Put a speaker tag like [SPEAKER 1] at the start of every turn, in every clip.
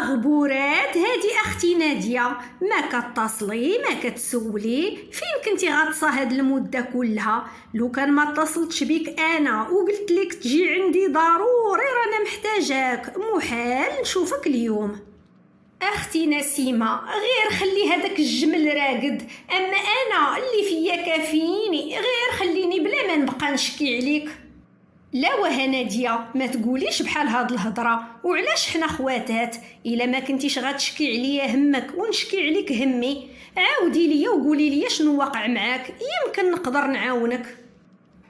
[SPEAKER 1] غبورات هادي اختي ناديه، ما كتصلي ما كتسولي فين كنتي غاطسه هاد المده كلها. لو كان ما اتصلتش بيك انا وقلت لك تجي عندي ضروري رانا محتاجاك، محال نشوفك اليوم. اختي نسيمه غير خلي هذاك الجمل راقد، اما انا اللي فيا كافيني، غير خليني بلا ما نبقى نشكي عليك. لا وها ناديه ما تقوليش بحال هاد الهضره، وعلاش حنا خواتات؟ الا ما كنتيش غتشكي عليا همك ونشكي عليك همي، عاودي ليا وقولي ليا شنو واقع معاك، يمكن نقدر نعاونك.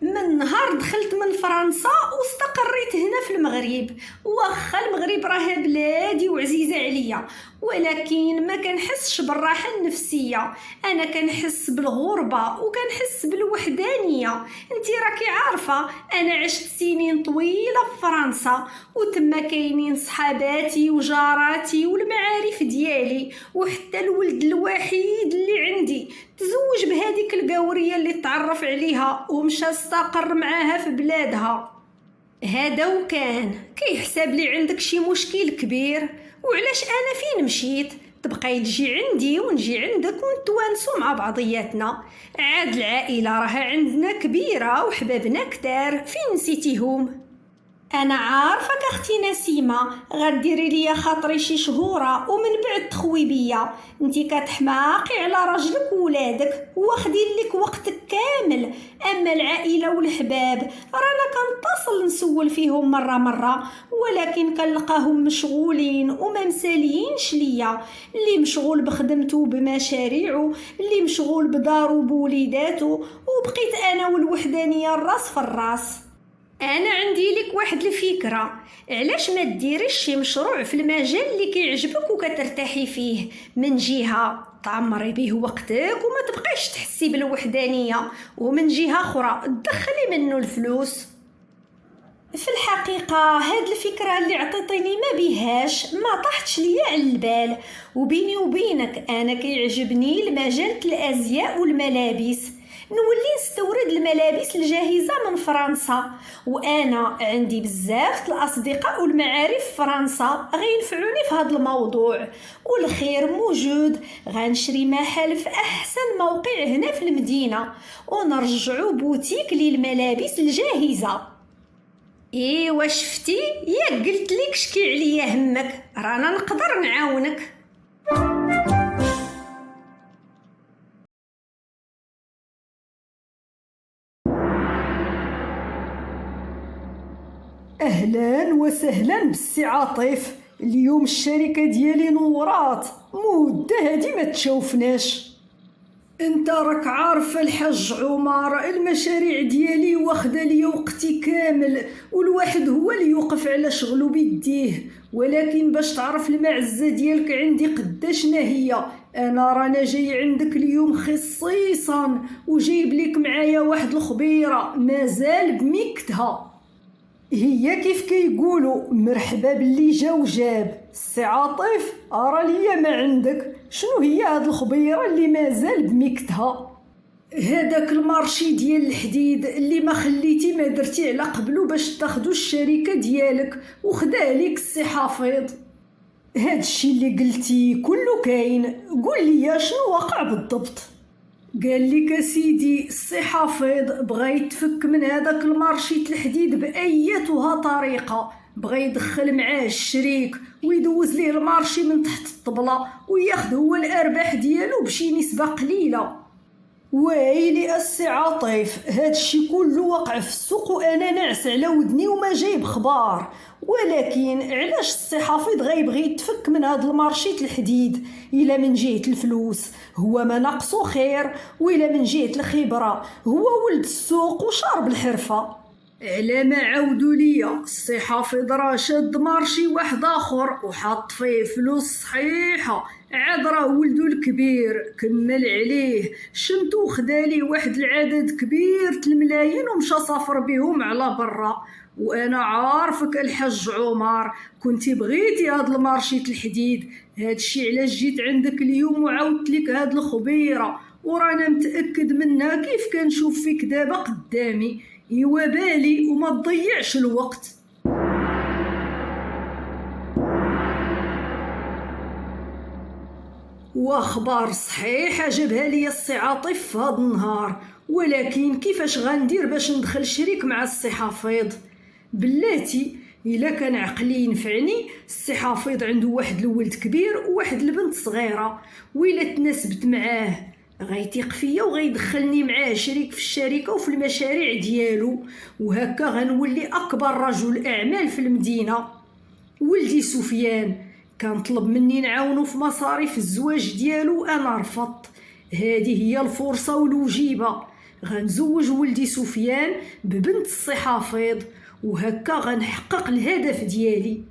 [SPEAKER 1] من نهار دخلت من فرنسا واستقريت هنا في المغرب، واخا المغرب راه بلادي وعزيزه عليا، ولكن ما كنحسش بالراحه النفسيه. انا كنحس بالغربه وكنحس بالوحدانيه. انتي راكي عارفه انا عشت سنين طويله في فرنسا، وتما كاينين صحاباتي وجاراتي والمعارف ديالي، وحتى الولد الوحيد اللي عندي تزوج بهذيك القاوريه اللي تعرف عليها ومشى استقر معاها في بلادها. هذا وكان كيحسب لي عندك شي مشكل كبير، وعلاش انا فين مشيت تبقاي تجي عندي ونجي عندك ونتوانسوا مع بعضياتنا. عاد العائله راها عندنا كبيره وحبابنا كتار، فين نسيتيهم؟ انا عارفك اختي نسيمه غديري ليا خاطري شي شهوره ومن بعد تخوي بيا. انتي كتحماقي على راجلك وولادك واخدين لك وقتك كامل، اما العائله والحباب رانا كنتصل نسول فيهم مره، ولكن كنلقاهم مشغولين وما مساليينش ليا. اللي مشغول بخدمته بمشاريعه، اللي مشغول بدارو بوليداتو، وبقيت انا والوحدانيه الراس في الراس. انا عندي لك واحد الفكره، علاش ما ديريش شي مشروع في المجال اللي كيعجبك وكترتاحي فيه، من جهه تعمري به وقتك وما تبقيش تحسي بالوحدانيه، ومن جهه اخرى تدخلي منه الفلوس. في الحقيقه هاد الفكره اللي عطيتيني ما بيهاش ما طاحتش ليا على البال، وبيني وبينك انا كيعجبني المجال الازياء والملابس، نولي نستورد الملابس الجاهزة من فرنسا، وأنا عندي بزاف الأصدقاء والمعارف في فرنسا غينفعوني في هذا الموضوع، والخير موجود. غنشري محل في أحسن موقع هنا في المدينة ونرجعو بوتيك للملابس الجاهزة. ايوا شفتي، يا قلت لك شكي عليا همك، رانا نقدر نعاونك.
[SPEAKER 2] اهلا وسهلا بالسي عاطف، اليوم الشركه ديالي نورات، مده هادي ما تشوفناش. انت راك عارف الحاج عمر المشاريع ديالي واخده لي وقتي كامل، والواحد هو اللي يوقف على شغله بيديه، ولكن باش تعرف المعزه ديالك عندي قداش هي، انا رانا جاي عندك اليوم خصيصا وجايب لك معايا واحد الخبيره مازال بميكتها. هي كيف كيقولوا مرحبا باللي جا وجاب. السي عاطف ارى ليا ما عندك، شنو هي هاد الخبيره اللي مازال بميكتها؟ هذاك المارشي ديال الحديد اللي ما خليتي ما درتي على قبلو باش تاخدو الشركه ديالك وخداه ليك السي حفيظ. هاد الشي اللي قلتي كله كاين، قول لي شنو وقع بالضبط؟ قال لك سيدي السي حفيظ بغى يتفك من هذاك المارشيت الحديد بايتها طريقه، بغى يدخل معاه الشريك ويدوز ليه المارشي من تحت الطبله وياخذ هو الارباح ديالو بشي نسبه قليله. ويلي السي عاطف، هادشي كله وقع في السوق وانا ناعس على ودني وما جايب خبار، ولكن علاش السي حفيظ غيبغي يتفك من هاد المارشيت الحديد؟ الا من جهه الفلوس هو ما ناقصو خير، وإلا من جهه الخبره هو ولد السوق وشارب الحرفه. على ما عاودوا ليا السي حفيظ راه شاد مارشي واحد اخر وحط فيه فلوس صحيحه، عاد راه ولدو الكبير كمل عليه شمتو خدالي واحد العدد كبير الملايين ومشى سافر بهم على برا. وانا عارفك الحاج عمر كنتي بغيتي هاد المارشيت الحديد، هادشي علاش جيت عندك اليوم وعاودت لك هاد الخبيره، ورانا متاكد منها كيف كنشوف فيك دابا قدامي. ايوا بالي وما تضيعش الوقت. واخبار صحيح عجبها لي السي عاطف في هذا النهار، ولكن كيفاش غندير باش ندخل شريك مع السي حفيظ؟ بلاتي الا كان عقلي ينفعني، السي حفيظ عنده واحد الولد كبير وواحد البنت صغيره، وإلا تناسبت معاه غيتيق فيا وغيدخلني معاه شريك في الشركه وفي المشاريع ديالو، وهكا غنولي اكبر رجل اعمال في المدينه. ولدي سفيان كان طلب مني نعاونو في مصاريف الزواج ديالو وانا رفضت. هذه هي الفرصه والوجيبه، غنزوج ولدي سفيان ببنت السي حفيظ، وهكا غنحقق الهدف ديالي.